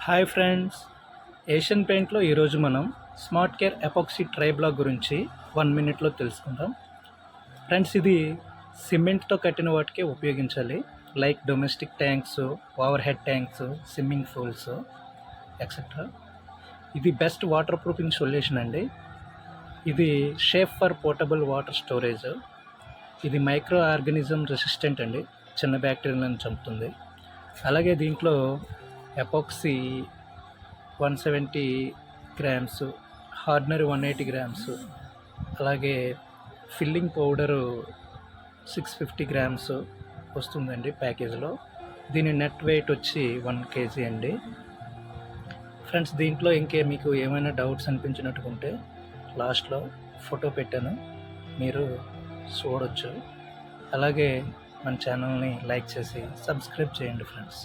Hi friends, Asian పెయింట్లో ఈరోజు మనం smart care epoxy tri block గురించి 1 మినిట్లో తెలుసుకుందాం. ఫ్రెండ్స్, ఇది సిమెంట్తో కట్టిన వాటికే ఉపయోగించాలి, like domestic tanks, overhead tanks, swimming pools etcetera. ఇది బెస్ట్ వాటర్ ప్రూఫింగ్ సొల్యూషన్ అండి. ఇది safe for portable water storage. ఇది మైక్రో ఆర్గానిజం రెసిస్టెంట్ అండి, చిన్న బ్యాక్టీరియాలను చంపుతుంది. అలాగే దీంట్లో ఎపాక్సీ 170 గ్రామ్స్, హార్డనర్ 180 గ్రామ్స్, అలాగే ఫిల్లింగ్ పౌడరు 650 గ్రామ్స్ వస్తుందండి ప్యాకేజ్లో. దీని నెట్ వెయిట్ వచ్చి 1 kg అండి. ఫ్రెండ్స్, దీంట్లో మీకు ఏమైనా డౌట్స్ అనిపించినట్టుకుంటే లాస్ట్లో ఫోటో పెట్టాను, మీరు చూడొచ్చు. అలాగే మన ఛానల్ని లైక్ చేసి సబ్స్క్రైబ్ చేయండి ఫ్రెండ్స్.